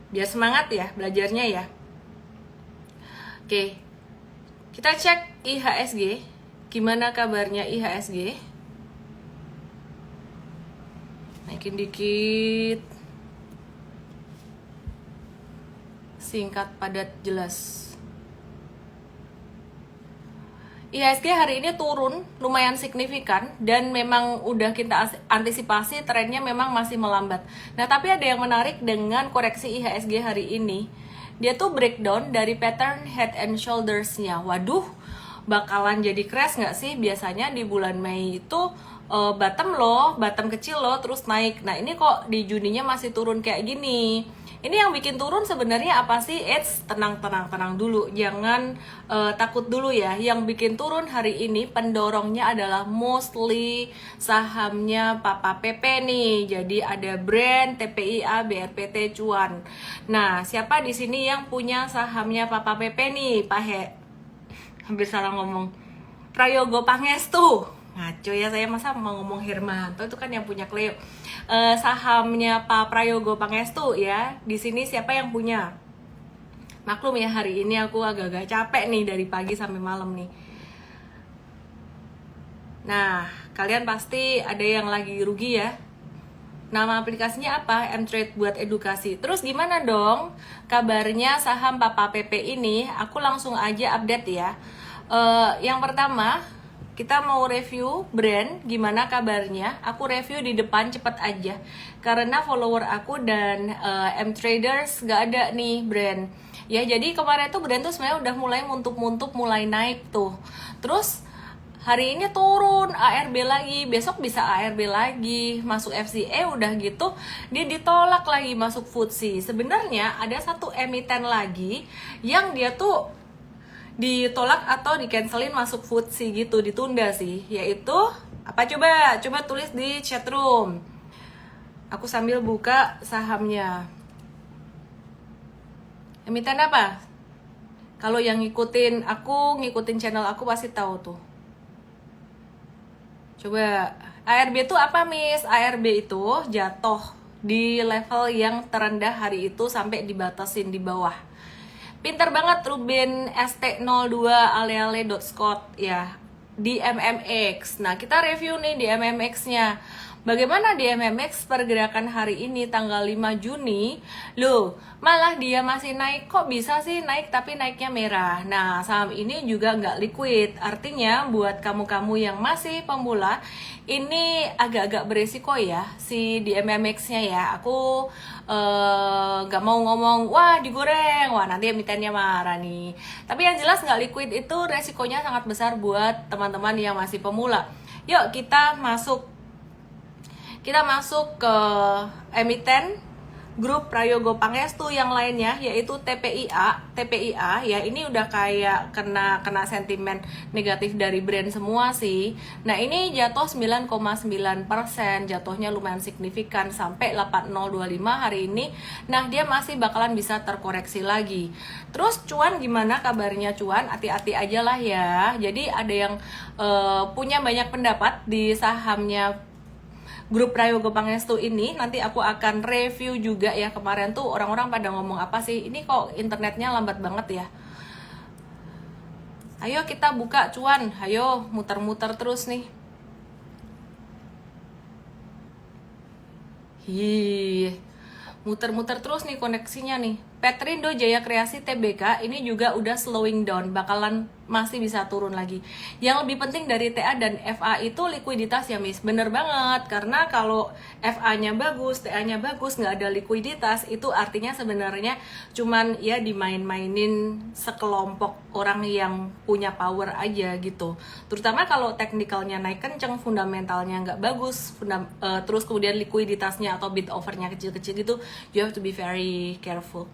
Biar semangat ya belajarnya ya. Oke, kita cek IHSG. Gimana kabarnya IHSG? Naikin dikit. Singkat, padat, jelas. IHSG hari ini turun lumayan signifikan dan memang udah kita antisipasi trennya memang masih melambat. Nah, tapi ada yang menarik dengan koreksi IHSG hari ini. Dia tuh breakdown dari pattern head and shoulders-nya. Waduh, bakalan jadi crash nggak sih? Biasanya di bulan Mei itu bottom kecil loh, terus naik. Nah, ini kok di Juninya masih turun kayak gini. Ini yang bikin turun sebenarnya apa sih? Tenang dulu, jangan takut dulu ya. Yang bikin turun hari ini pendorongnya adalah mostly sahamnya Papa PP nih. Jadi ada brand, TPIA, BRPT, Cuan. Nah, siapa di sini yang punya sahamnya Papa PP nih? Pak hampir salah ngomong. Prayogo Pangestu. Ngaco ya saya, masa mau ngomong Hermanto, itu kan yang punya Cleo. Sahamnya Pak Prayogo Pangestu ya. Di sini siapa yang punya? Maklum ya, hari ini aku agak-agak capek nih dari pagi sampai malam nih. Nah, kalian pasti ada yang lagi rugi ya. Nama aplikasinya apa? Mtrade buat edukasi. Terus gimana dong kabarnya saham Papa PP ini? Aku langsung aja update ya. Yang pertama, kita mau review brand, gimana kabarnya? Aku review di depan cepet aja, karena follower aku dan M-Traders gak ada nih brand. Ya, jadi kemarin tuh brand tuh sebenarnya udah mulai muntuk-muntuk, mulai naik tuh. Terus hari ini turun, ARB lagi, besok bisa ARB lagi, masuk FCE udah gitu, dia ditolak lagi masuk FTSE. Sebenarnya ada satu emiten lagi yang dia tuh ditolak atau di-cancelin masuk FTSE gitu, ditunda sih, yaitu apa coba tulis di chatroom. Aku sambil buka sahamnya. Emiten apa? Kalau yang ngikutin channel aku pasti tahu tuh. Coba, ARB itu apa, Miss? ARB itu jatuh di level yang terendah hari itu sampai dibatasin di bawah. Pinter banget Ruben ST02 ale-ale.scott ya di MMX. Nah, kita review nih di MMX-nya. Bagaimana di MMX pergerakan hari ini tanggal 5 Juni? Loh, malah dia masih naik. Kok bisa sih naik tapi naiknya merah? Nah, saham ini juga nggak liquid. Artinya buat kamu-kamu yang masih pemula, ini agak-agak beresiko ya si di MMX-nya ya. Aku nggak mau ngomong, wah digoreng, wah nanti emitennya marah nih. Tapi yang jelas nggak liquid itu resikonya sangat besar buat teman-teman yang masih pemula. Yuk kita masuk ke emiten grup Prayogo Pangestu yang lainnya, yaitu TPIA ya. Ini udah kayak kena sentimen negatif dari brand semua sih. Nah, ini jatuh 9,9%, jatuhnya lumayan signifikan sampai 8025 hari ini. Nah, dia masih bakalan bisa terkoreksi lagi. Terus Cuan gimana kabarnya Cuan? Hati-hati aja lah ya. Jadi ada yang punya banyak pendapat di sahamnya grup Prayogo Pangestu ini. Nanti aku akan review juga ya. Kemarin tuh orang-orang pada ngomong apa sih, ini kok internetnya lambat banget ya. Ayo kita buka Cuan, ayo muter-muter terus nih. Muter-muter terus nih koneksinya nih. Petrindo Jaya Kreasi TBK ini juga udah slowing down, bakalan masih bisa turun lagi. Yang lebih penting dari TA dan FA itu likuiditas ya, Miss. Bener banget, karena kalau FA-nya bagus, TA-nya bagus, nggak ada likuiditas, itu artinya sebenarnya cuman ya dimain-mainin sekelompok orang yang punya power aja gitu. Terutama kalau teknikalnya naik kenceng, fundamentalnya nggak bagus, terus kemudian likuiditasnya atau bid overnya kecil-kecil gitu, you have to be very careful.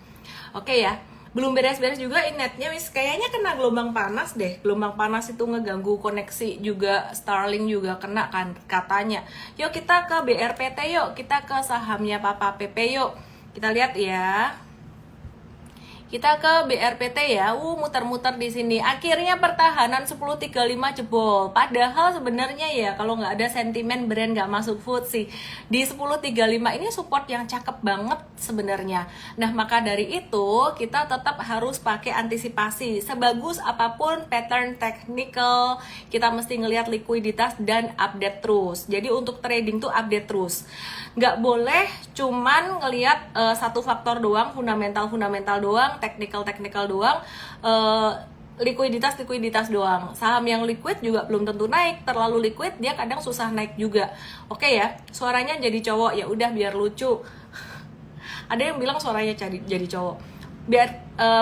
Oke ya, belum beres-beres juga internetnya, wis kayaknya kena gelombang panas deh. Gelombang panas itu ngeganggu koneksi juga, Starlink juga kena kan katanya. Yuk kita ke BRPT yuk, kita ke sahamnya Papa PP yuk. Kita lihat ya. Kita ke BRPT ya, muter-muter di sini. Akhirnya pertahanan 10.35 jebol. Padahal sebenarnya ya kalau nggak ada sentimen brand nggak masuk FTSE di 10.35 ini support yang cakep banget sebenarnya. Nah maka dari itu kita tetap harus pakai antisipasi. Sebagus apapun pattern technical, kita mesti ngelihat likuiditas dan update terus. Jadi untuk trading tuh update terus. Nggak boleh cuman ngelihat satu faktor doang, fundamental doang, teknikal doang, likuiditas doang. Saham yang liquid juga belum tentu naik, terlalu liquid dia kadang susah naik juga. Oke ya, suaranya jadi cowok, ya udah biar lucu. Ada yang bilang suaranya jadi cowok.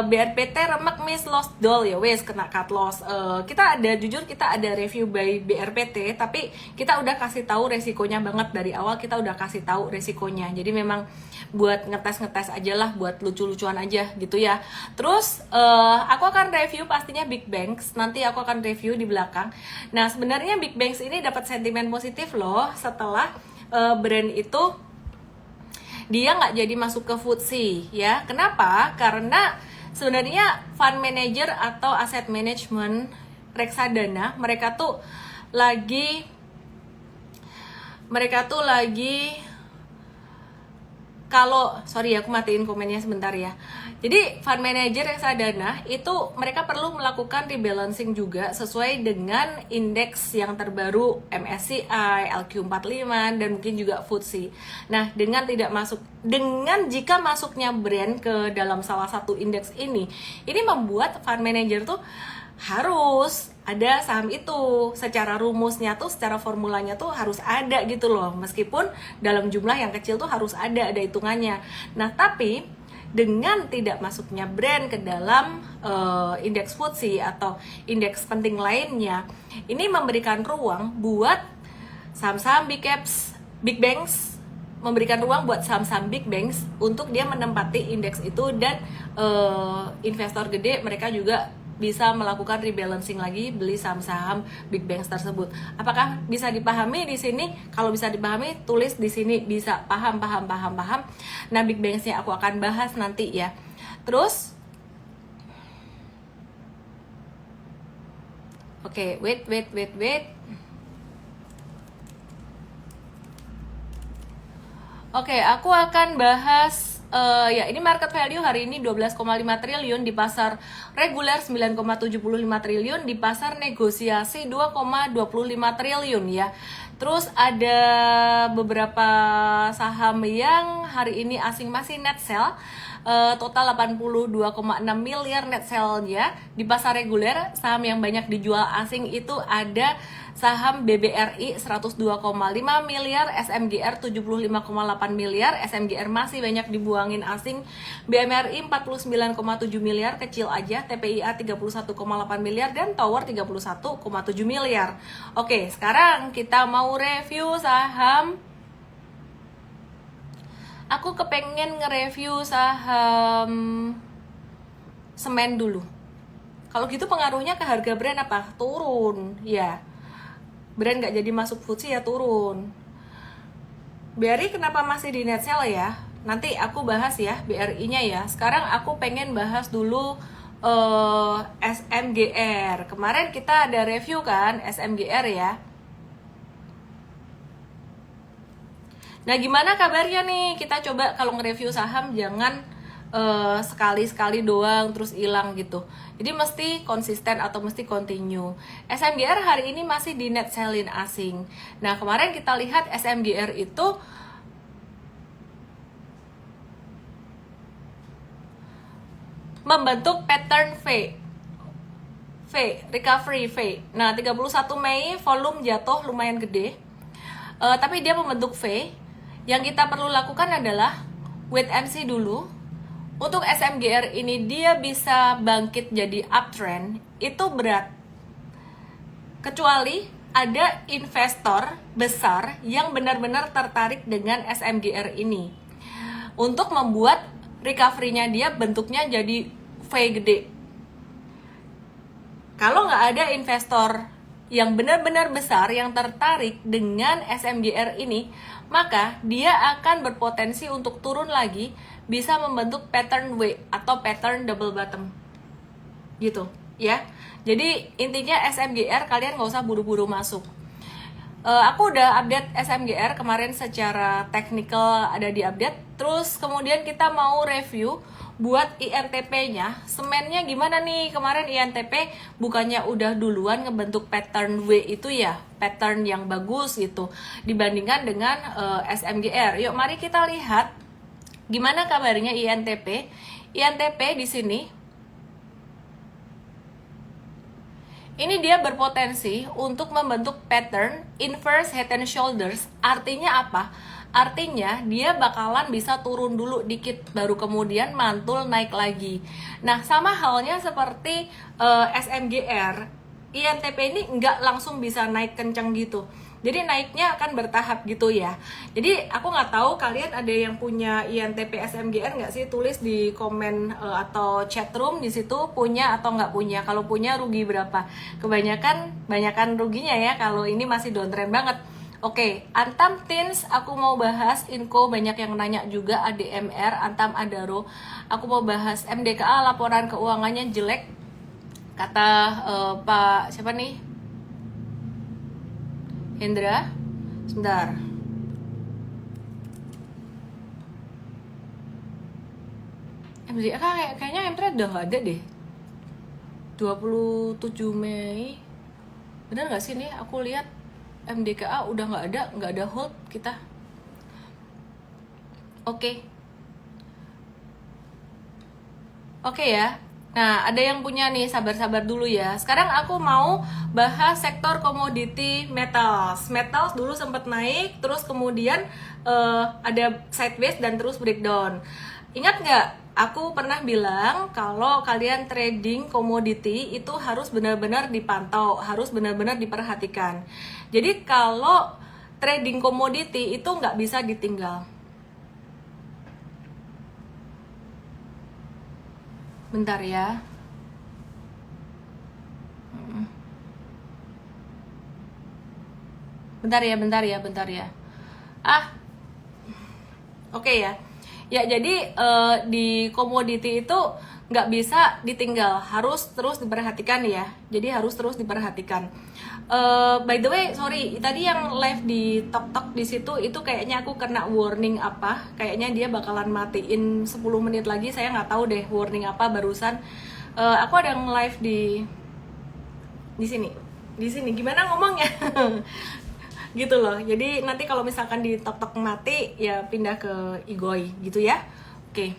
BRPT remek miss lost doll ya wes kena cut loss. Kita ada review by BRPT, tapi kita udah kasih tahu resikonya banget dari awal. Kita udah kasih tahu resikonya, jadi memang buat ngetes aja lah, buat lucu-lucuan aja gitu ya. Terus aku akan review pastinya Big Banks, nanti aku akan review di belakang. Nah sebenarnya Big Banks ini dapat sentimen positif loh setelah brand itu dia nggak jadi masuk ke FTSE ya. Kenapa? Karena sebenarnya fund manager atau asset management reksadana mereka tuh lagi kalau sorry aku matiin komennya sebentar ya. Jadi fund manager reksadana itu mereka perlu melakukan rebalancing juga sesuai dengan indeks yang terbaru MSCI, LQ45 dan mungkin juga FTSE. Nah, jika masuknya brand ke dalam salah satu indeks ini membuat fund manager tuh harus ada saham itu. Secara rumusnya tuh, secara formulanya tuh harus ada gitu loh. Meskipun dalam jumlah yang kecil tuh harus ada hitungannya. Nah, tapi dengan tidak masuknya brand ke dalam indeks FTSE atau indeks penting lainnya, ini memberikan ruang buat saham-saham big banks, memberikan ruang buat saham-saham big banks untuk dia menempati indeks itu, dan investor gede mereka juga bisa melakukan rebalancing lagi, beli saham-saham big banks tersebut. Apakah bisa dipahami di sini? Kalau bisa dipahami, tulis di sini bisa paham. Nah, big banks-nya aku akan bahas nanti ya. Terus oke, wait. Oke, aku akan bahas ya ini market value hari ini 12,5 triliun, di pasar reguler 9,75 triliun, di pasar negosiasi 2,25 triliun ya. Terus ada beberapa saham yang hari ini asing masih net sell, total 82,6 miliar net sell-nya. Di pasar reguler saham yang banyak dijual asing itu ada saham BBRI 102,5 miliar, SMGR 75,8 miliar, SMGR masih banyak dibuangin asing, BMRI 49,7 miliar, kecil aja, TPIA 31,8 miliar, dan Tower 31,7 miliar. Oke, sekarang kita mau review saham. Aku kepengen nge-review saham semen dulu. Kalau gitu pengaruhnya ke harga brand apa? Turun, ya. Brand nggak jadi masuk FTSE ya turun. BRI kenapa masih di net sell ya? Nanti aku bahas ya BRI-nya ya. Sekarang aku pengen bahas dulu SMGR. Kemarin kita ada review kan SMGR ya. Nah, gimana kabarnya nih? Kita coba kalau nge-review saham jangan sekali-sekali doang terus hilang gitu. Jadi mesti konsisten atau mesti continue. SMGR hari ini masih di net sell-in asing. Nah, kemarin kita lihat SMGR itu membentuk pattern V, recovery V. Nah, 31 Mei volume jatuh lumayan gede, tapi dia membentuk V. Yang kita perlu lakukan adalah wait and see dulu. Untuk SMGR ini dia bisa bangkit jadi uptrend itu berat, kecuali ada investor besar yang benar-benar tertarik dengan SMGR ini untuk membuat recovery-nya dia bentuknya jadi V gede. Kalau nggak ada investor yang benar-benar besar yang tertarik dengan SMGR ini, maka dia akan berpotensi untuk turun lagi, bisa membentuk pattern W atau pattern double bottom gitu ya. Jadi intinya SMGR kalian nggak usah buru-buru masuk. Aku udah update SMGR kemarin secara technical, ada di update. Terus kemudian kita mau review buat INTP-nya, semennya gimana nih. Kemarin INTP bukannya udah duluan ngebentuk pattern W itu ya, pattern yang bagus gitu dibandingkan dengan SMGR. Yuk mari kita lihat gimana kabarnya INTP. INTP di sini ini dia berpotensi untuk membentuk pattern inverse head and shoulders. Artinya apa? Artinya dia bakalan bisa turun dulu dikit, baru kemudian mantul naik lagi. Nah, sama halnya seperti SMGR, INTP ini nggak langsung bisa naik kenceng gitu. Jadi naiknya akan bertahap gitu ya. Jadi aku nggak tahu kalian ada yang punya INTP SMGR nggak sih? Tulis di komen atau chat room di situ punya atau nggak punya. Kalau punya rugi berapa? Banyakan ruginya ya kalau ini masih downtrend banget. Oke, Antam Teens aku mau bahas Inco, banyak yang nanya juga ADMR, Antam Adaro. Aku mau bahas MDKA, laporan keuangannya jelek. Kata Pak siapa nih? Hendra, sebentar. MDKA kayaknya Hendra udah nggak ada deh. 27 Mei. Bener nggak sih nih? Aku lihat MDKA udah nggak ada hold kita. Oke ya. Nah, ada yang punya nih, sabar-sabar dulu ya. Sekarang aku mau bahas sektor komoditi metals. Metals dulu sempat naik, terus kemudian ada sideways dan terus breakdown. Ingat nggak? Aku pernah bilang kalau kalian trading komoditi itu harus benar-benar dipantau, harus benar-benar diperhatikan. Jadi kalau trading komoditi itu nggak bisa ditinggal. Bentar ya. Bentar ya. Oke ya. Ya jadi di komoditi itu nggak bisa ditinggal, harus terus diperhatikan ya. Jadi harus terus diperhatikan. By the way, sorry, tadi yang live di Tok di situ itu kayaknya aku kena warning apa? Kayaknya dia bakalan matiin 10 menit lagi. Saya nggak tahu deh warning apa barusan. Aku ada nge-live di sini. Gimana ngomongnya? Gitu loh. Jadi nanti kalau misalkan di Tok mati ya pindah ke Igoi gitu ya. Oke.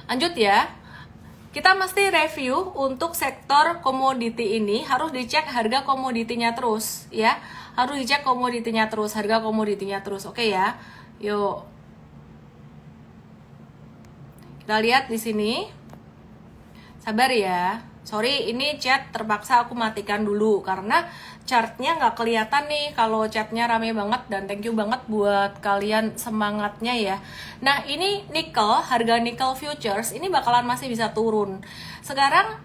Lanjut ya. Kita mesti review untuk sektor komoditi ini, harus dicek harga komoditinya terus ya. Harus dicek komoditinya terus, harga komoditinya terus. Oke ya. Yuk. Kita lihat di sini. Sabar ya. Sorry, ini chat terpaksa aku matikan dulu karena chartnya nggak kelihatan nih. Kalau chatnya rame banget, dan thank you banget buat kalian semangatnya ya. Nah, ini nikel, harga nikel futures ini bakalan masih bisa turun. Sekarang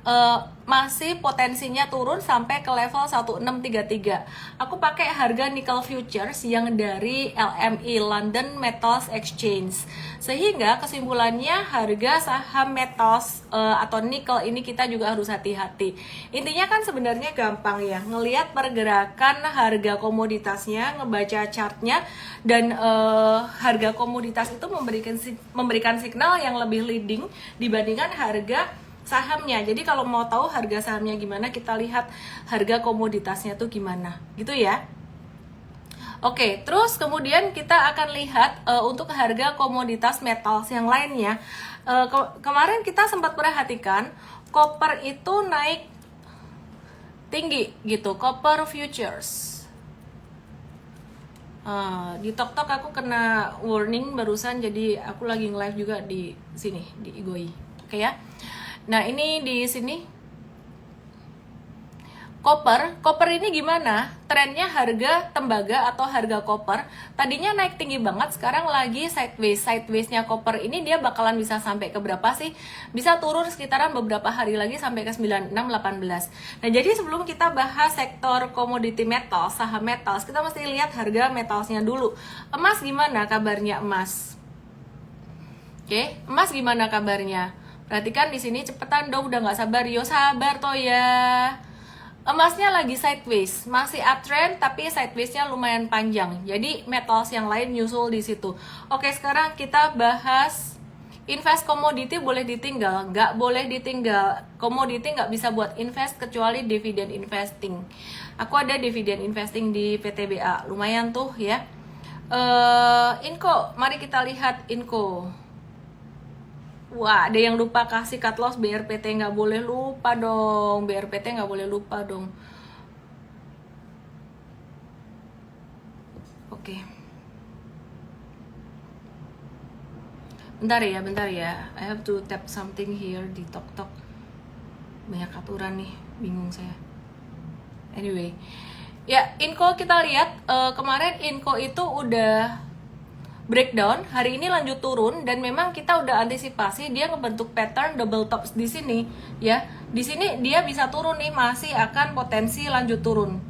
masih potensinya turun sampai ke level 1633. Aku pakai harga nikel futures yang dari LME, London Metals Exchange. Sehingga kesimpulannya harga saham metals atau nikel ini kita juga harus hati-hati. Intinya kan sebenarnya gampang ya, ngelihat pergerakan harga komoditasnya, ngebaca chartnya, dan harga komoditas itu memberikan signal yang lebih leading dibandingkan harga sahamnya. Jadi kalau mau tahu harga sahamnya gimana, kita lihat harga komoditasnya tuh gimana, gitu ya. Oke, terus kemudian kita akan lihat untuk harga komoditas metals yang lainnya. Kemarin kita sempat perhatikan copper itu naik tinggi gitu, copper futures. Di Tok aku kena warning barusan, jadi aku lagi nge-live juga di sini di Igoi. Oke ya. Nah, ini di sini Koper ini gimana? Trennya harga tembaga atau harga koper tadinya naik tinggi banget, sekarang lagi sideways. Sidewaysnya koper ini dia bakalan bisa sampai ke berapa sih? Bisa turun sekitaran beberapa hari lagi sampai ke 9618. Nah, jadi sebelum kita bahas sektor komoditi metal, saham metals, kita mesti lihat harga metalsnya dulu. Emas gimana kabarnya emas? Oke, emas gimana kabarnya? Perhatikan di sini, cepetan dong, udah nggak sabar. Yo, sabar toh ya. Emasnya lagi sideways, masih uptrend tapi sidewaysnya lumayan panjang. Jadi metals yang lain nyusul di situ. Oke, sekarang kita bahas invest komoditi. Boleh ditinggal? Nggak boleh ditinggal. Komoditi nggak bisa buat invest kecuali dividend investing. Aku ada dividend investing di PTBA, lumayan tuh ya. Inco, mari kita lihat Inco. Wah, ada yang lupa kasih cut loss. BRPT nggak boleh lupa dong. BRPT nggak boleh lupa dong. Oke. Bentar ya. I have to tap something here di TokTok. Banyak aturan nih, bingung saya. Anyway, ya Inco kita lihat kemarin Inco itu udah breakdown, hari ini lanjut turun dan memang kita udah antisipasi dia ngebentuk pattern double tops di sini ya. Di sini dia bisa turun nih, masih akan potensi lanjut turun.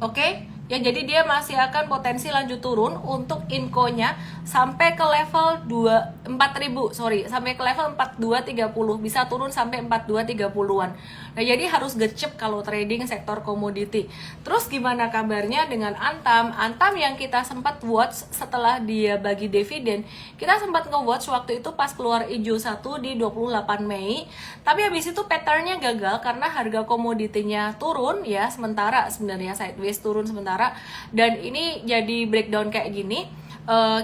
Oke? Ya, jadi dia masih akan potensi lanjut turun untuk Inco-nya sampai ke level 4000, sampai ke level 4230, bisa turun sampai 4230-an. Nah, jadi harus gercep kalau trading sektor komoditi. Terus gimana kabarnya dengan Antam? Antam yang kita sempat watch setelah dia bagi dividen, kita sempat nge-watch waktu itu pas keluar hijau 1 di 28 Mei. Tapi habis itu patternnya gagal karena harga komoditinya turun ya, sementara sebenarnya sideways turun sementara. Dan ini jadi breakdown kayak gini,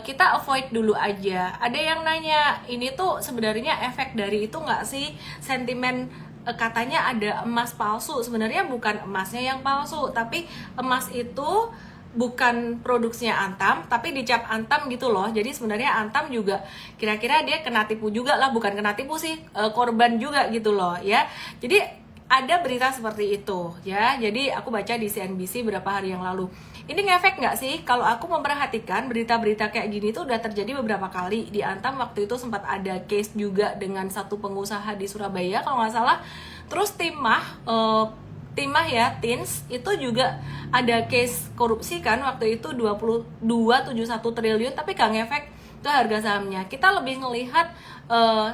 kita avoid dulu aja. Ada yang nanya, ini tuh sebenarnya efek dari itu nggak sih? Sentimen katanya ada emas palsu. Sebenarnya bukan emasnya yang palsu, tapi emas itu bukan produksinya Antam, tapi dicap Antam gitu loh. Jadi sebenarnya Antam juga kira-kira dia kena tipu juga lah, bukan kena tipu sih, korban juga gitu loh ya. Jadi ada berita seperti itu ya. Jadi aku baca di CNBC beberapa hari yang lalu. Ini ngefek nggak sih? Kalau aku memperhatikan berita-berita kayak gini tuh udah terjadi beberapa kali. Di Antam waktu itu sempat ada case juga dengan satu pengusaha di Surabaya kalau nggak salah. Terus Timah ya, Tins itu juga ada case korupsi kan waktu itu 22,71 triliun, tapi gak ngefek ke harga sahamnya. Kita lebih ngelihat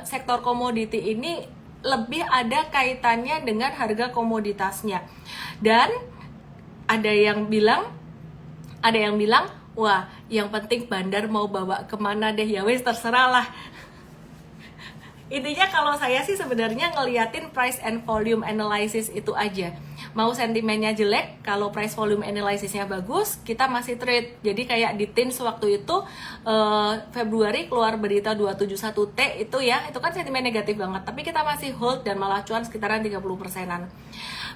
sektor komoditi ini lebih ada kaitannya dengan harga komoditasnya. Dan ada yang bilang, wah, yang penting bandar mau bawa kemana deh, ya wes terserah lah. Intinya kalau saya sih sebenarnya ngeliatin price and volume analysis itu aja. Mau sentimennya jelek, kalau price volume analysisnya bagus, kita masih trade. Jadi kayak di Tins waktu itu Februari keluar berita 271T itu ya, itu kan sentimen negatif banget, tapi kita masih hold dan malah cuan sekitaran 30%-an.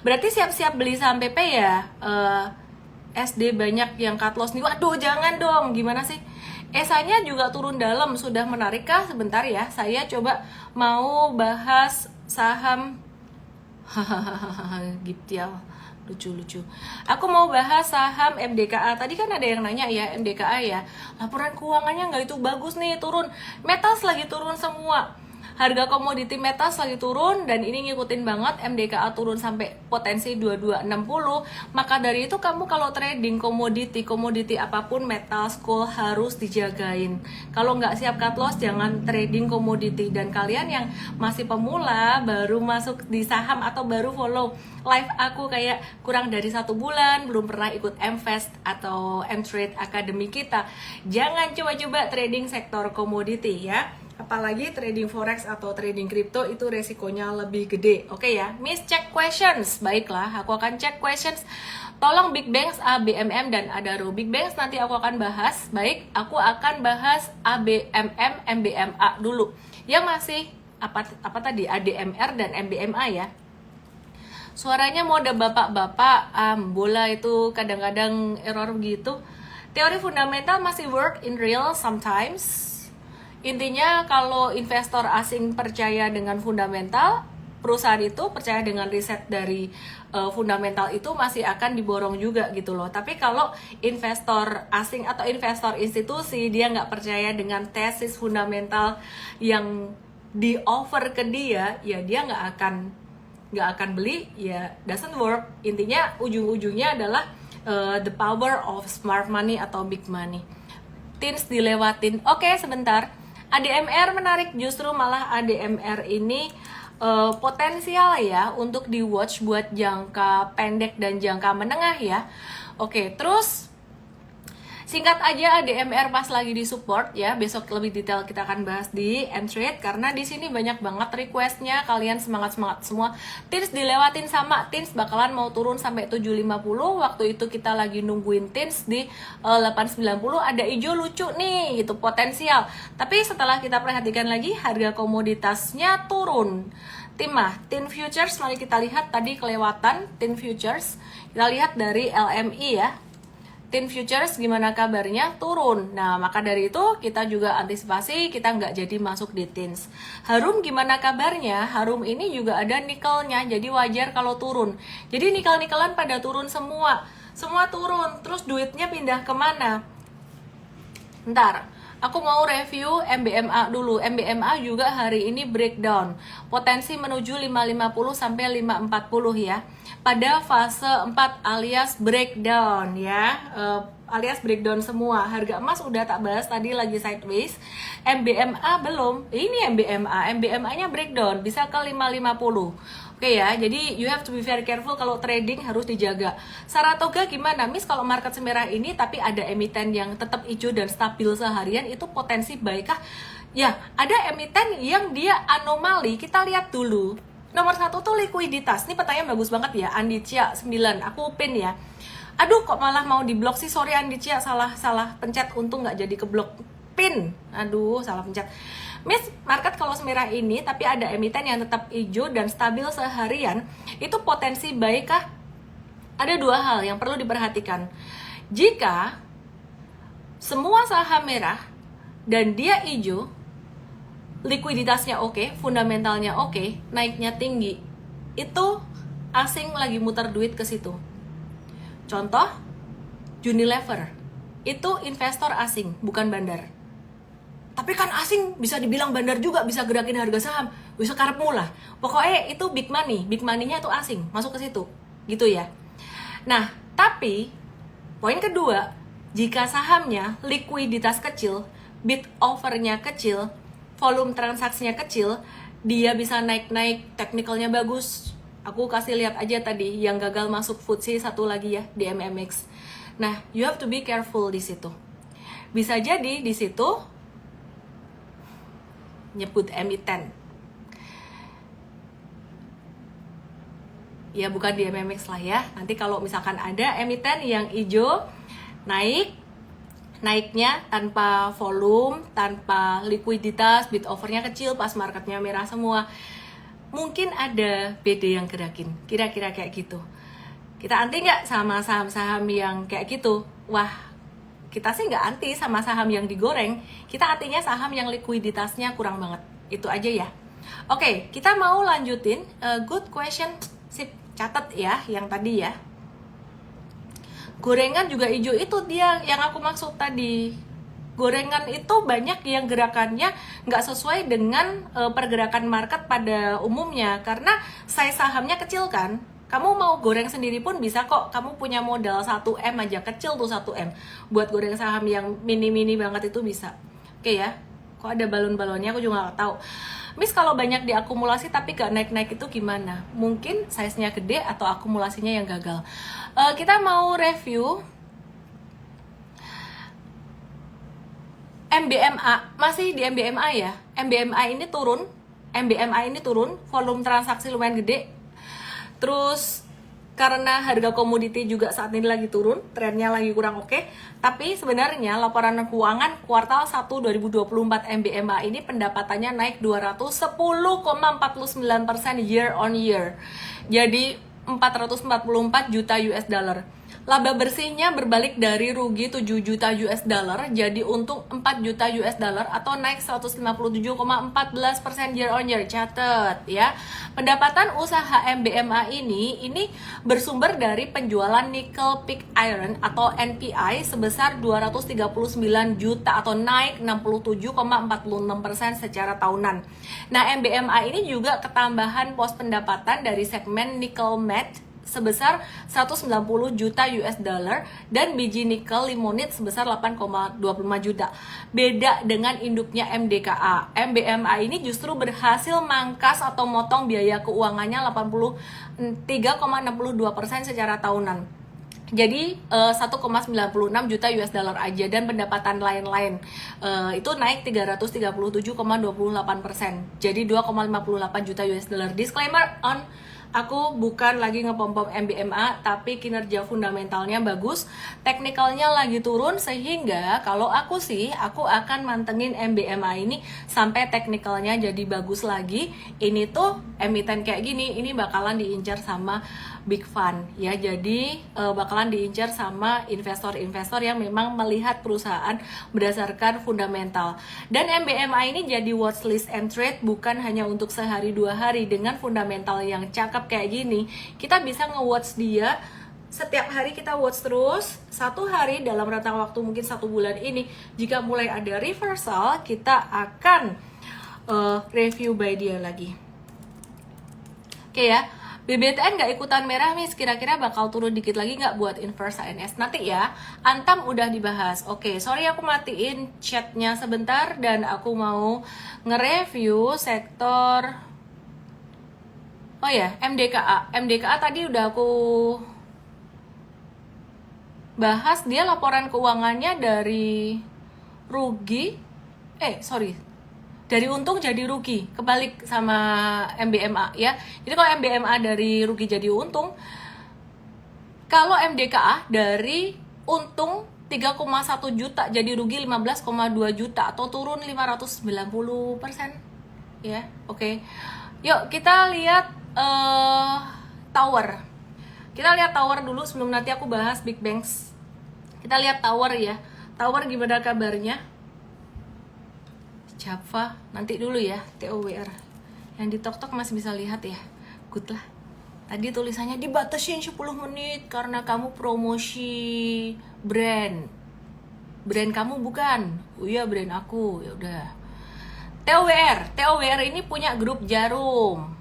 Berarti siap-siap beli saham PP ya. SD banyak yang cut loss nih. Waduh, jangan dong. Gimana sih? ESA-nya juga turun dalam, sudah menarik kah? Sebentar ya, saya coba mau bahas saham Giptial, lucu-lucu. Aku mau bahas saham MDKA. Tadi kan ada yang nanya ya, MDKA ya, laporan keuangannya nggak itu bagus nih, turun. Metals lagi turun semua. Harga komoditi metals lagi turun dan ini ngikutin banget, MDKA turun sampai potensi 2260. Maka dari itu kamu kalau trading komoditi apapun, metals, coal, harus dijagain. Kalau nggak siap cut loss, jangan trading komoditi. Dan kalian yang masih pemula, baru masuk di saham atau baru follow live aku kayak kurang dari 1 bulan, belum pernah ikut MFest atau Mtrade Academy kita, jangan coba-coba trading sektor komoditi ya. Apalagi trading forex atau trading crypto itu resikonya lebih gede. Oke ya, Miss check questions. Baiklah, aku akan check questions. Tolong Big Banks, ABMM dan Adaro. Big Banks nanti aku akan bahas. Baik, aku akan bahas ABMM, MBMA dulu. Yang masih apa tadi? ADMR dan MBMA ya. Suaranya mau ada bapak-bapak, bola itu kadang-kadang error gitu. Teori fundamental masih work in real sometimes. Intinya kalau investor asing percaya dengan fundamental, perusahaan itu, percaya dengan riset dari fundamental itu masih akan diborong juga gitu loh. Tapi kalau investor asing atau investor institusi dia nggak percaya dengan tesis fundamental yang di offer ke dia, ya dia nggak akan beli, ya doesn't work. Intinya ujung-ujungnya adalah the power of smart money atau big money. Teens dilewatin. Oke, sebentar. ADMR menarik, justru malah ADMR ini potensial ya untuk di watch buat jangka pendek dan jangka menengah ya. Oke, terus singkat aja ADMR pas lagi di support ya. Besok lebih detail kita akan bahas di Mtrade karena di sini banyak banget requestnya. Kalian semangat semua. Teens dilewatin sama Teens bakalan mau turun sampai 750. Waktu itu kita lagi nungguin Teens di 890. Ada hijau lucu nih gitu, potensial. Tapi setelah kita perhatikan lagi harga komoditasnya turun. Timah, Tin Futures, mari kita lihat tadi kelewatan Tin Futures. Kita lihat dari LMI ya. Tin Futures gimana kabarnya? Turun. Nah, maka dari itu kita juga antisipasi kita nggak jadi masuk di Tins. Harum gimana kabarnya? Harum ini juga ada nikelnya, jadi wajar kalau turun. Jadi nikel-nikelan pada turun semua. Semua turun, terus duitnya pindah kemana? Ntar, aku mau review MBMA dulu. MBMA juga hari ini breakdown. Potensi menuju 550 sampai 540 ya. Pada fase 4 alias breakdown ya. Alias breakdown semua. Harga emas udah tak bahas tadi lagi sideways. MBMA belum. Ini MBMA. MBMA-nya breakdown bisa ke 550. Oke ya, jadi you have to be very careful kalau trading, harus dijaga. Saratoga gimana? Miss, kalau market semerah ini tapi ada emiten yang tetap hijau dan stabil seharian, itu potensi baik kah? Ya, ada emiten yang dia anomali, kita lihat dulu. Nomor 1 tuh likuiditas. Ini pertanyaan bagus banget ya, Andicia 9, aku pin ya. Aduh, kok malah mau diblok sih? Sorry Andicia, salah pencet, untung nggak jadi keblok. Pin, aduh salah pencet. Miss, market kalau semerah ini tapi ada emiten yang tetap hijau dan stabil seharian, itu potensi baik kah? Ada dua hal yang perlu diperhatikan. Jika semua saham merah dan dia hijau, likuiditasnya oke, fundamentalnya oke, naiknya tinggi, itu asing lagi muter duit ke situ. Contoh, Unilever, itu investor asing, bukan bandar. Tapi kan asing bisa dibilang bandar juga, bisa gerakin harga saham, bisa karep mula. Pokoknya itu big money, big money-nya itu asing, masuk ke situ, gitu ya. Nah, tapi poin kedua, jika sahamnya likuiditas kecil, bid offer-nya kecil, volume transaksinya kecil, dia bisa naik-naik, teknikalnya bagus. Aku kasih lihat aja tadi yang gagal masuk FTSE satu lagi ya di MMX. Nah, you have to be careful di situ. Bisa jadi di situ nyebut emiten. Ya bukan di MMX lah ya. Nanti kalau misalkan ada emiten yang hijau naiknya tanpa volume, tanpa likuiditas, bid overnya kecil, pas marketnya merah semua, mungkin ada BD yang gerakin. Kira-kira kayak gitu. Kita anti nggak sama saham-saham yang kayak gitu? Wah, kita sih nggak anti sama saham yang digoreng, kita artinya saham yang likuiditasnya kurang banget. Itu aja ya. Oke, kita mau lanjutin. Good question, sip, catat ya yang tadi ya. Gorengan juga hijau, itu dia yang aku maksud tadi. Gorengan itu banyak yang gerakannya nggak sesuai dengan pergerakan market pada umumnya, karena size sahamnya kecil kan. Kamu mau goreng sendiri pun bisa kok. Kamu punya modal 1M aja, kecil tuh 1M. Buat goreng saham yang mini-mini banget itu bisa. Oke ya. Kok ada balon-balonnya aku juga gak tahu. Miss, kalau banyak diakumulasi tapi gak naik-naik itu gimana? Mungkin size-nya gede atau akumulasinya yang gagal. Kita mau review MBMA. Masih di MBMA ya. MBMA ini turun. Volume transaksi lumayan gede. Terus karena harga komoditi juga saat ini lagi turun, trennya lagi kurang oke. Tapi sebenarnya laporan keuangan kuartal 1 2024 MBMA ini pendapatannya naik 210,49% year on year. Jadi 444 juta US dollar. Laba bersihnya berbalik dari rugi 7 juta US dollar jadi untung 4 juta US dollar atau naik 157,14% year on year. Catat ya. Pendapatan usaha MBMA ini bersumber dari penjualan nickel pig iron atau NPI sebesar 239 juta atau naik 67,46% secara tahunan. Nah, MBMA ini juga ketambahan pos pendapatan dari segmen nickel matte sebesar 190 juta US dollar dan biji nikel limonit sebesar 8,25 juta. Beda dengan induknya MDKA. MBMA ini justru berhasil mangkas atau motong biaya keuangannya 83,62% secara tahunan. Jadi 1,96 juta US dollar aja dan pendapatan lain-lain itu naik 337,28%. Jadi 2,58 juta US dollar. Disclaimer on aku bukan lagi ngepom-pom MBMA, tapi kinerja fundamentalnya bagus, teknikalnya lagi turun, sehingga kalau aku sih, aku akan mantengin MBMA ini sampai teknikalnya jadi bagus lagi. Ini tuh emiten kayak gini, ini bakalan diincar sama big fund ya, jadi bakalan diincar sama investor-investor yang memang melihat perusahaan berdasarkan fundamental. Dan MBMA ini jadi watchlist and trade bukan hanya untuk sehari dua hari. Dengan fundamental yang cakep kayak gini, kita bisa nge-watch dia setiap hari, kita watch terus. Satu hari dalam rentang waktu mungkin 1 bulan ini, jika mulai ada reversal, kita akan review buy dia lagi. Oke ya. BBTN nggak ikutan merah, Miss. Kira-kira bakal turun dikit lagi nggak buat inverse HNS? Nanti ya. Antam udah dibahas. Oke, sorry aku matiin chatnya sebentar dan aku mau nge-review sektor. Oh ya, MDKA. MDKA tadi udah aku bahas. Dia laporan keuangannya dari rugi. Dari untung jadi rugi, kebalik sama MBMA ya. Jadi kalau MBMA dari rugi jadi untung, kalau MDKA dari untung 3,1 juta jadi rugi 15,2 juta atau turun 590% ya. Oke. Yuk kita lihat tower. Kita lihat tower dulu sebelum nanti aku bahas big banks. Kita lihat tower ya. Tower gimana kabarnya? Java, nanti dulu ya, TOWR. Yang di TokTok masih bisa lihat ya. Good lah. Tadi tulisannya dibatasin 10 menit karena kamu promosi brand. Brand kamu bukan? Oh iya, brand aku. Ya udah. TOWR ini punya grup Jarum.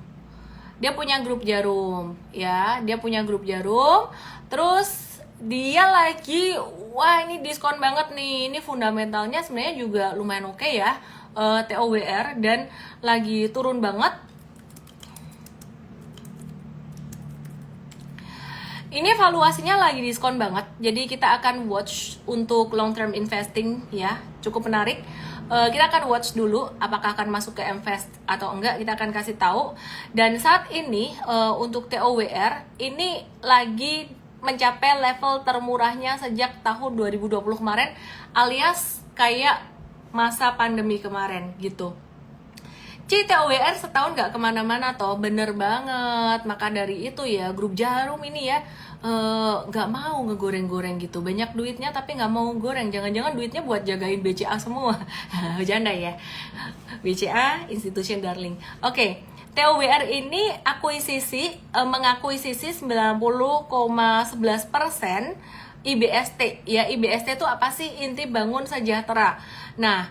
Dia punya grup Jarum, ya. Dia punya grup Jarum. Terus dia lagi, wah ini diskon banget nih. Ini fundamentalnya sebenarnya juga lumayan oke ya. TOWR dan lagi turun banget. Ini valuasinya lagi diskon banget. Jadi kita akan watch untuk long term investing ya. Cukup menarik. Kita akan watch dulu apakah akan masuk ke invest atau enggak, kita akan kasih tahu. Dan saat ini untuk TOWR ini lagi mencapai level termurahnya sejak tahun 2020 kemarin, alias kayak masa pandemi kemarin gitu. TOWR setahun gak kemana-mana toh, bener banget. Maka dari itu ya grup Jarum ini ya gak mau ngegoreng-goreng gitu. Banyak duitnya tapi gak mau goreng. Jangan-jangan duitnya buat jagain BCA semua. Bercanda ya. BCA Institution Darling. Oke. TOWR ini mengakuisisi 90,11% IBST ya. IBST itu apa sih? Inti Bangun Sejahtera. Nah,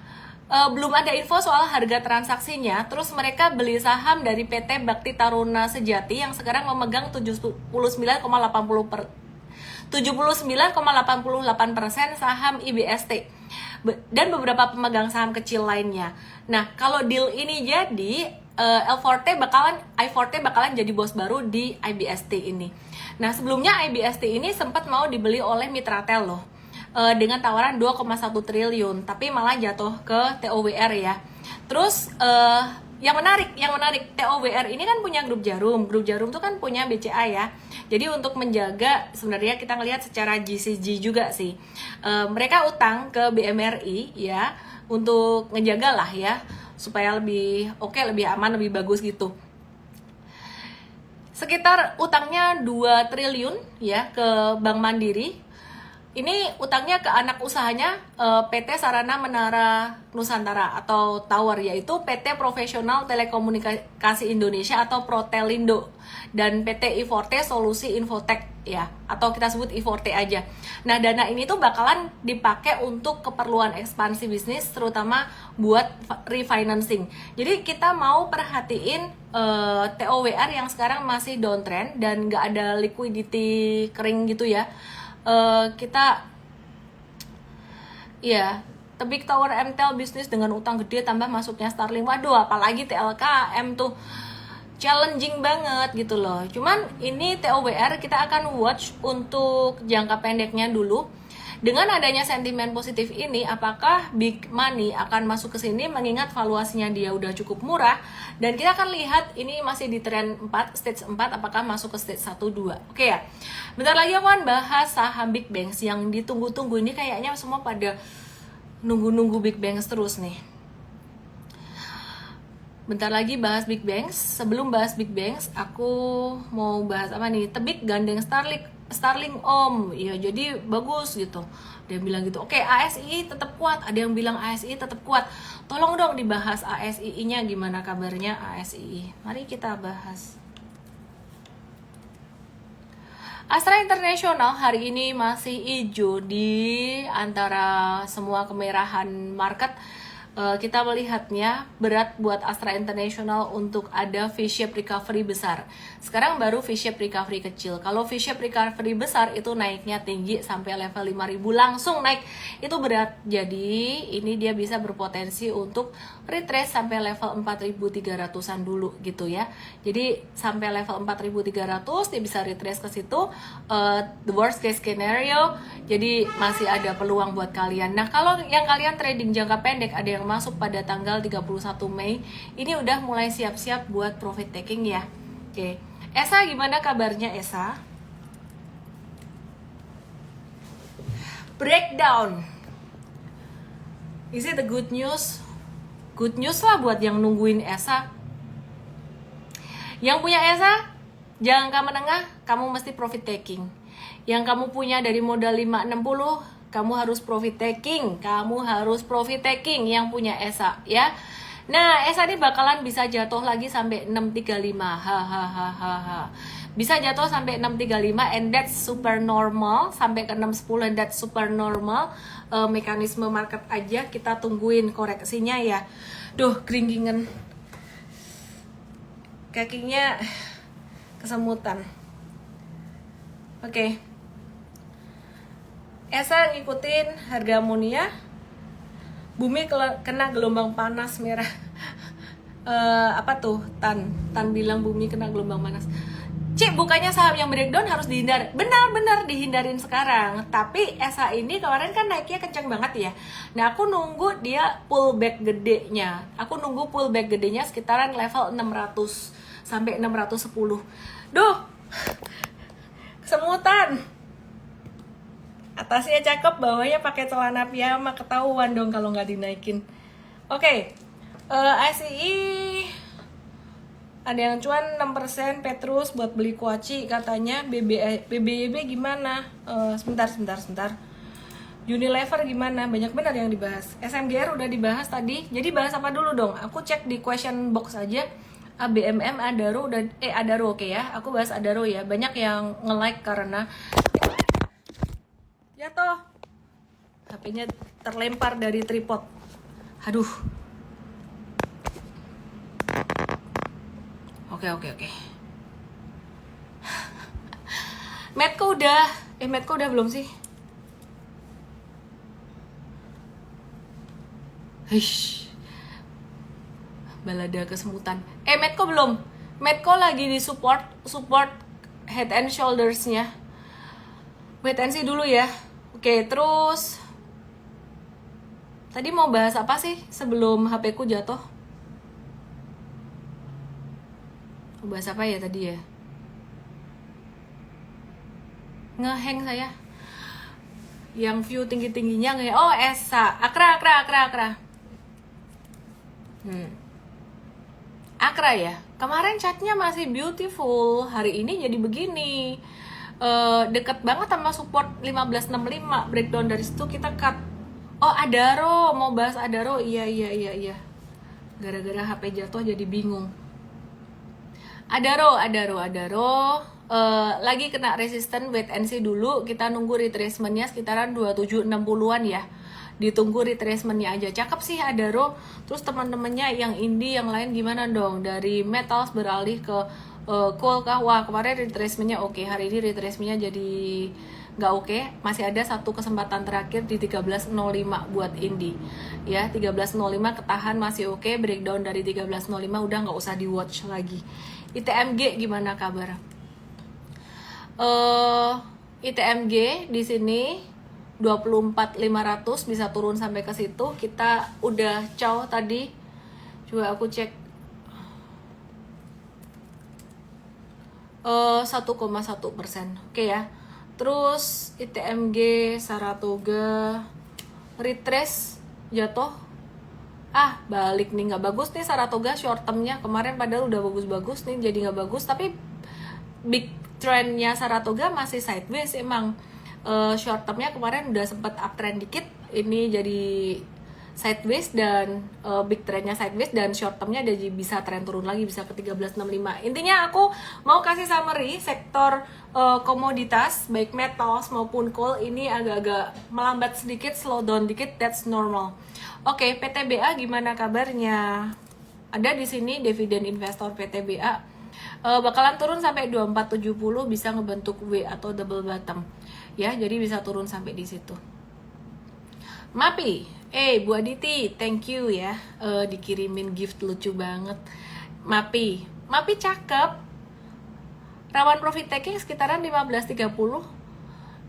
belum ada info soal harga transaksinya. Terus mereka beli saham dari PT Bakti Taruna Sejati yang sekarang memegang 79,88% saham IBST dan beberapa pemegang saham kecil lainnya. Nah, kalau deal ini jadi I-Forte bakalan jadi bos baru di IBST ini. Nah, sebelumnya IBST ini sempat mau dibeli oleh Mitratel loh, dengan tawaran 2,1 triliun, tapi malah jatuh ke TOWR ya. Terus yang menarik TOWR ini kan punya grup Jarum tuh kan punya BCA ya. Jadi untuk menjaga, sebenarnya kita ngelihat secara GCG juga sih, mereka utang ke BMRI ya untuk ngejaga lah ya supaya lebih oke, lebih aman, lebih bagus gitu. sekitar utangnya 2 triliun ya ke Bank Mandiri. Ini utangnya ke anak usahanya PT Sarana Menara Nusantara atau Tower, yaitu PT Profesional Telekomunikasi Indonesia atau Protelindo dan PT I4T Solusi Infotech ya, atau kita sebut I4T aja. Nah, dana ini tuh bakalan dipakai untuk keperluan ekspansi bisnis, terutama buat refinancing. Jadi kita mau perhatiin TOWR yang sekarang masih downtrend dan nggak ada liquidity kering gitu ya. Kita ya Tebik Tower MTEL bisnis dengan utang gede tambah masuknya Starlink. Waduh, apalagi TLKM tuh challenging banget gitu loh. Cuman ini TOWR kita akan watch untuk jangka pendeknya dulu. Dengan adanya sentimen positif ini, apakah big money akan masuk ke sini mengingat valuasinya dia udah cukup murah, dan kita akan lihat ini masih di tren 4, stage 4, apakah masuk ke stage 1, 2. Oke ya. Bentar lagi aku akan bahas saham Big Banks yang ditunggu-tunggu. Ini kayaknya semua pada nunggu-nunggu Big Banks terus nih. Bentar lagi bahas Big Banks. Sebelum bahas Big Banks, aku mau bahas apa nih? Tebik gandeng Starlink Om, ya jadi bagus gitu. Dia bilang gitu. Oke, ASI tetap kuat. Ada yang bilang ASI tetap kuat. Tolong dong dibahas ASI-nya, gimana kabarnya ASI. Mari kita bahas. Astra International hari ini masih hijau di antara semua kemerahan market. Kita melihatnya berat buat Astra International untuk ada V-shape recovery besar. Sekarang baru V-shape recovery kecil. Kalau V-shape recovery besar itu naiknya tinggi sampai level 5.000 langsung naik. Itu berat. Jadi ini dia bisa berpotensi untuk retrace sampai level 4.300-an dulu gitu ya. Jadi sampai level 4.300 dia bisa retrace ke situ. The worst case scenario. Jadi masih ada peluang buat kalian. Nah, kalau yang kalian trading jangka pendek ada yang masuk pada tanggal 31 Mei, ini udah mulai siap-siap buat profit taking ya. Oke. Esa gimana kabarnya Esa? Breakdown. Is it the good news? Good news lah buat yang nungguin Esa. Yang punya Esa, jangka menengah kamu mesti profit taking. Yang kamu punya dari modal 560, kamu harus profit taking. Kamu harus profit taking yang punya ESA ya. Nah, ESA ini bakalan bisa jatuh lagi sampai 635. Hahaha. Bisa jatuh sampai 635 and that's super normal, sampai ke 610 and that's super normal. Mekanisme market aja, kita tungguin koreksinya ya. Duh, keringgingan. Kakinya kesemutan. Oke. Esa ngikutin harga amonia. Bumi kena gelombang panas merah. Apa tuh? Tan bilang bumi kena gelombang panas. Cik, bukannya saham yang breakdown harus dihindari. Benar-benar dihindarin sekarang. Tapi Esa ini kemarin kan naiknya kencang banget ya. Nah, aku nunggu dia pullback gedenya. Aku nunggu pullback gedenya sekitaran level 600 sampai 610. Duh, kesemutan. Atasnya cakep, bawahnya pakai celana piyama, ketahuan dong kalau nggak dinaikin. Oke. ASI ada yang cuan 6% Petrus buat beli kuaci katanya. BBYB gimana? Sebentar. Unilever gimana? Banyak benar yang dibahas. SMGR udah dibahas tadi. Jadi bahas apa dulu dong? Aku cek di question box aja. ABMM Adaro udah Adaro oke ya. Aku bahas Adaro ya. Banyak yang nge-like karena jatuh. HP-nya terlempar dari tripod. Aduh. Oke. Medco udah. Medco udah belum sih? Hish. Balada kesemutan. Medco belum. Medco lagi di support head and shoulders-nya. Wait and see dulu ya. Oke, terus tadi mau bahas apa sih sebelum HP ku jatuh? Mau bahas apa ya tadi ya? Ngehang saya. Yang view tinggi-tingginya nge. Oh, Esa. Akra. Akra ya, kemarin catnya masih beautiful, hari ini jadi begini. Deket banget sama support 1565, breakdown dari situ kita cut. Oh, Adaro, mau bahas Adaro. Iya. Gara-gara HP jatuh jadi bingung. Adaro. Lagi kena resisten, wait and see dulu. Kita nunggu retracementnya sekitaran 2760-an ya. Ditunggu retracementnya aja. Cakep sih Adaro. Terus teman-temannya yang indie yang lain gimana dong? Dari metals beralih ke coal kah? Wah, kemarin retracementnya oke. Hari ini retracementnya jadi nggak oke. Masih ada satu kesempatan terakhir di 1305 buat indie. Ya, 1305 ketahan masih oke. Breakdown dari 1305 udah nggak usah di watch lagi. ITMG gimana kabar? ITMG di sini 24.500 bisa turun sampai ke situ. Kita udah cow tadi. Coba aku cek 1,1%. Oke ya. Terus ITMG Saratoga retrace jatuh. Balik nih, nggak bagus nih Saratoga short termnya. Kemarin padahal udah bagus-bagus nih, jadi nggak bagus. Tapi big trendnya Saratoga masih sideways emang. Short termnya kemarin udah sempet uptrend dikit, ini jadi sideways dan big trendnya sideways, dan short termnya jadi bisa trend turun lagi, bisa ke 1365. Intinya aku mau kasih summary sektor komoditas baik metals maupun coal ini agak-agak melambat sedikit, slow down dikit, that's normal. Oke, PTBA gimana kabarnya? Ada di sini dividen investor PTBA bakalan turun sampai 2470, bisa ngebentuk W atau double bottom. Ya, jadi bisa turun sampai di situ. MAPI, Bu Aditi, thank you ya, dikirimin gift lucu banget. MAPI cakep. Rawan profit taking sekitaran 15.30.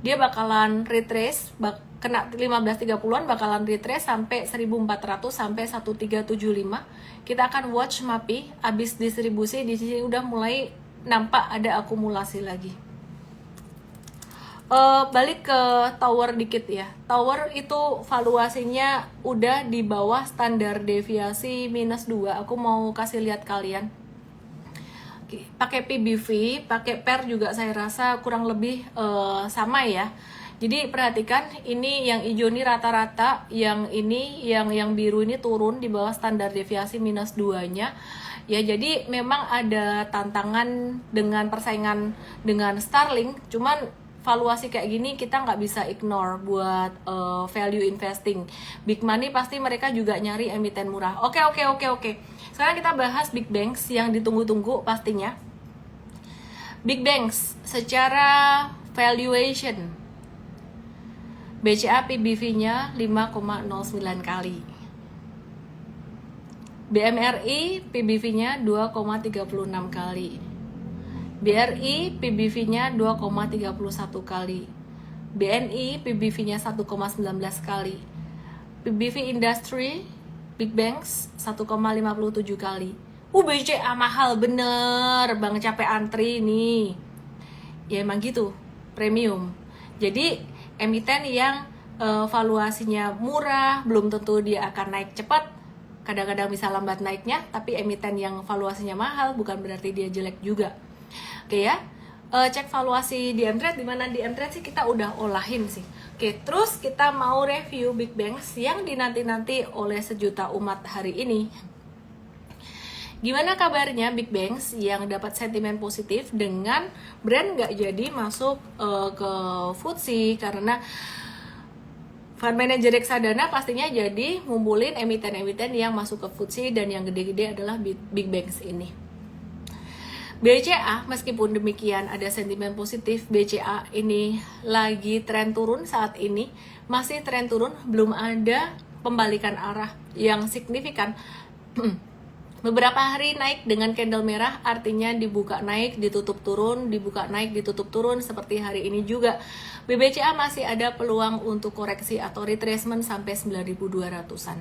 Dia bakalan retrace, kena 15.30-an bakalan retrace sampai 1.400 sampai 1.375. Kita akan watch MAPI abis distribusi di sini udah mulai nampak ada akumulasi lagi. Balik ke tower dikit ya. Tower itu valuasinya udah di bawah standar deviasi -2. Aku mau kasih lihat kalian. Pakai PBV, pakai PER juga saya rasa kurang lebih sama ya. Jadi perhatikan, ini yang hijau ini rata-rata, yang ini yang biru ini turun di bawah standar deviasi -2-nya. Ya, jadi memang ada tantangan dengan persaingan dengan Starlink, cuman valuasi kayak gini kita nggak bisa ignore buat value investing. Big money pasti mereka juga nyari emiten murah. Oke. Sekarang kita bahas big banks yang ditunggu-tunggu pastinya. Big banks secara valuation, BCA PBV-nya 5,09 kali. BMRI PBV-nya 2,36 kali. BRI PBV-nya 2,31 kali. BNI PBV-nya 1,19 kali. PBV Industry Big Banks 1,57 kali. BCA mahal bener, Bang, capek antri nih. Ya emang gitu, premium. Jadi emiten yang valuasinya murah, belum tentu dia akan naik cepat. Kadang-kadang bisa lambat naiknya, tapi emiten yang valuasinya mahal bukan berarti dia jelek juga. Oke ya, cek valuasi di M-Trade, dimana di M-Trade sih kita udah olahin sih. Oke, terus kita mau review big banks yang dinanti-nanti oleh sejuta umat hari ini. Gimana kabarnya big banks yang dapat sentimen positif dengan brand nggak jadi masuk ke FTSE, karena fund manager reksadana pastinya jadi ngumpulin emiten-emiten yang masuk ke FTSE, dan yang gede-gede adalah big banks ini. BCA, meskipun demikian ada sentimen positif, BCA ini lagi tren turun saat ini, masih tren turun, belum ada pembalikan arah yang signifikan. Beberapa hari naik dengan candle merah, artinya dibuka naik, ditutup turun, dibuka naik, ditutup turun, seperti hari ini juga. BBCA masih ada peluang untuk koreksi atau retracement sampai 9.200-an.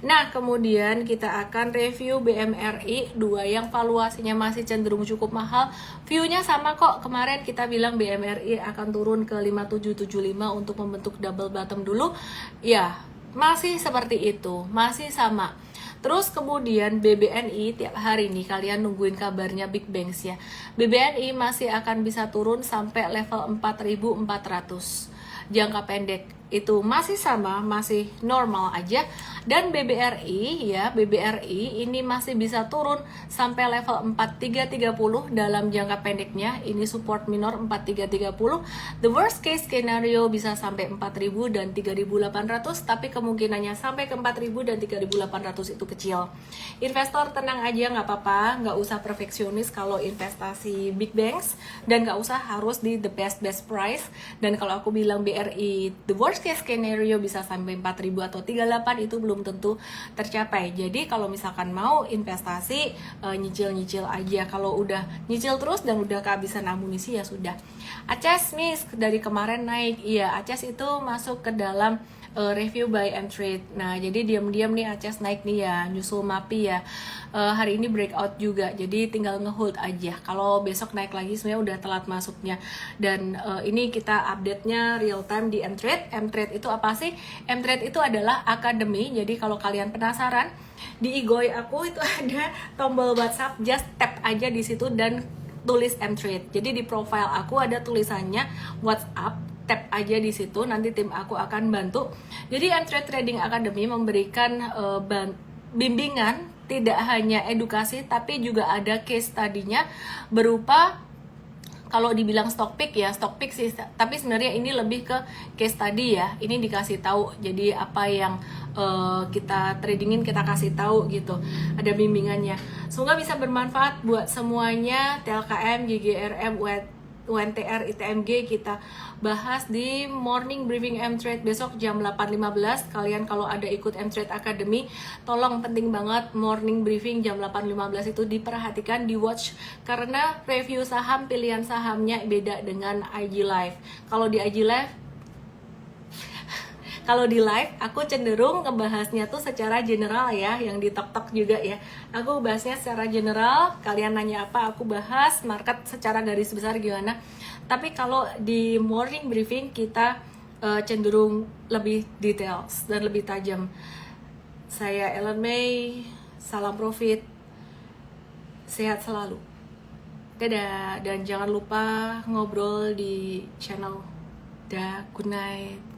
Nah, kemudian kita akan review BMRI 2 yang valuasinya masih cenderung cukup mahal. View-nya sama kok, kemarin kita bilang BMRI akan turun ke 5775 untuk membentuk double bottom dulu. Ya, masih seperti itu, masih sama. Terus kemudian BBNI tiap hari nih kalian nungguin kabarnya Big Banks ya. BBNI masih akan bisa turun sampai level 4.400. Jangka pendek itu masih sama, masih normal aja. Dan BBRI ya, BBRI ini masih bisa turun sampai level 4330 dalam jangka pendeknya. Ini support minor 4330. The worst case scenario bisa sampai 4000 dan 3800, tapi kemungkinannya sampai ke 4000 dan 3800 itu kecil. Investor tenang aja, nggak apa-apa, nggak usah perfeksionis kalau investasi big banks, dan nggak usah harus di the best price. Dan kalau aku bilang BRI the worst case scenario bisa sampai 4000 atau 38, itu belum tentu tercapai. Jadi kalau misalkan mau investasi, nyicil-nyicil aja. Kalau udah nyicil terus dan udah kehabisan amunisi ya sudah. Aces Miss dari kemarin naik, iya Aces itu masuk ke dalam review buy and trade. Nah, jadi diam-diam nih Aces naik nih ya, nyusul MAPI ya. Hari ini breakout juga, jadi tinggal ngehold aja. Kalau besok naik lagi sebenarnya udah telat masuknya. Dan ini kita update-nya real time di Mtrade. Mtrade itu apa sih? Mtrade itu adalah akademi. Jadi kalau kalian penasaran, di Igoi aku itu ada tombol WhatsApp, just tap aja di situ dan tulis Mtrade. Jadi di profile aku ada tulisannya WhatsApp, tap aja di situ, nanti tim aku akan bantu. Jadi Mtrade Trading Academy memberikan bimbingan, tidak hanya edukasi tapi juga ada case study-nya berupa, kalau dibilang stock pick ya, stock pick sih, tapi sebenarnya ini lebih ke case study ya. Ini dikasih tahu, jadi apa yang kita tradingin kita kasih tahu gitu, ada bimbingannya. Semoga bisa bermanfaat buat semuanya. TLKM, GGRM, UNTR, ITMG kita bahas di morning briefing Mtrade besok jam 8.15. Kalian kalau ada ikut Mtrade Academy, tolong, penting banget morning briefing jam 8.15 itu diperhatikan, di watch, karena review saham, pilihan sahamnya beda dengan IG Live. Kalau di IG Live, kalau di live aku cenderung ngebahasnya tuh secara general ya, yang di tok juga ya. Aku bahasnya secara general, kalian nanya apa aku bahas, market secara garis besar gimana. Tapi kalau di morning briefing kita cenderung lebih details dan lebih tajam. Saya Ellen May, salam profit, sehat selalu. Dadah, dan jangan lupa ngobrol di channel. Dah, good night.